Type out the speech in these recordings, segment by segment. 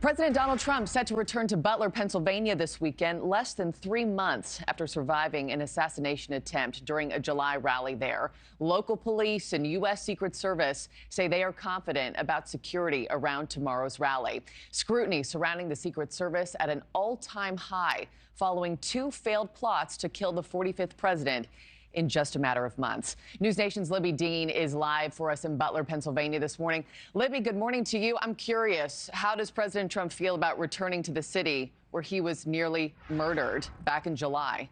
President Donald Trump set to return to Butler, Pennsylvania this weekend, less than 3 months after surviving an assassination attempt during a July rally there. Local police and U.S. Secret Service say they are confident about security around tomorrow's rally. Scrutiny surrounding the Secret Service at an all-time high following 2 failed plots to kill the 45th president in just a matter of months. NewsNation's Libby Dean is live for us in Butler, Pennsylvania this morning. Libby, good morning to you. I'm curious, how does President Trump feel about returning to the city where he was nearly murdered back in July?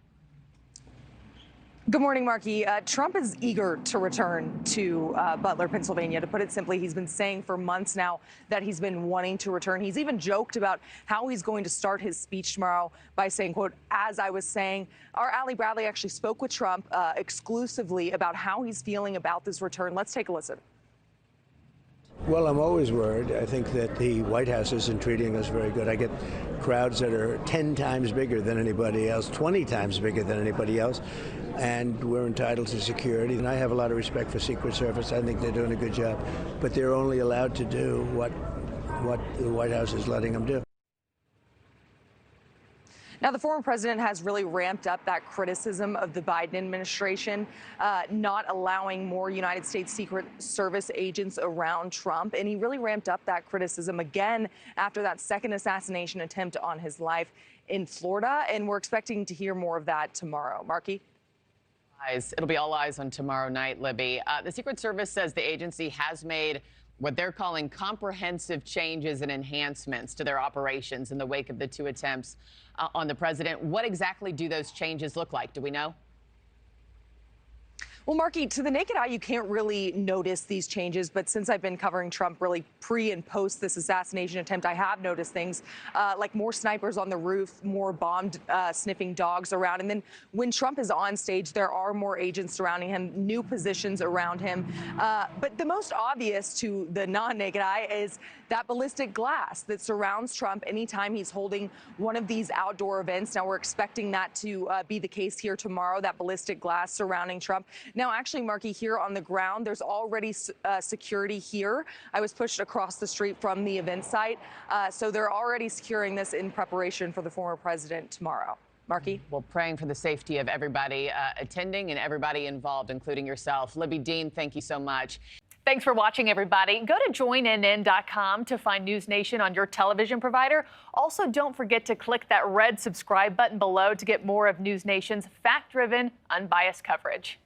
Good morning, Markie. Trump is eager to return to Butler, Pennsylvania. To put it simply, he's been saying for months now that he's been wanting to return. He's even joked about how he's going to start his speech tomorrow by saying, quote, "As I was saying." Our Allie Bradley actually spoke with Trump exclusively about how he's feeling about this return. Let's take a listen. Well, I'm always worried. I think that the White House isn't treating us very good. I get crowds that are 10 times bigger than anybody else, 20 times bigger than anybody else, and we're entitled to security. And I have a lot of respect for Secret Service. I think they're doing a good job, but they're only allowed to do what the White House is letting them do. Now, the former president has really ramped up that criticism of the Biden administration, not allowing more United States Secret Service agents around Trump. And he really ramped up that criticism again after that second assassination attempt on his life in Florida. And we're expecting to hear more of that tomorrow. Markie? It'll be all eyes on tomorrow night, Libby. The Secret Service says the agency has made what they're calling comprehensive changes and enhancements to their operations in the wake of the 2 attempts on the president. What exactly do those changes look like? Do we know? Well, Markie, to the naked eye, you can't really notice these changes. But since I've been covering Trump really pre and post this assassination attempt, I have noticed things like more snipers on the roof, more bomb-sniffing dogs around. And then when Trump is on stage, there are more agents surrounding him, new positions around him. But the most obvious to the non-naked eye is that ballistic glass that surrounds Trump anytime he's holding one of these outdoor events. Now, we're expecting that to be the case here tomorrow, that ballistic glass surrounding Trump. Now, actually, Markie, here on the ground, there's already security here. I was pushed across the street from the event site. So they're already securing this in preparation for the former president tomorrow. Markie? Well, praying for the safety of everybody attending and everybody involved, including yourself. Libby Dean, thank you so much. Thanks for watching, everybody. Go to joinnn.com to find NewsNation on your television provider. Also, don't forget to click that red subscribe button below to get more of NewsNation's fact-driven, unbiased coverage.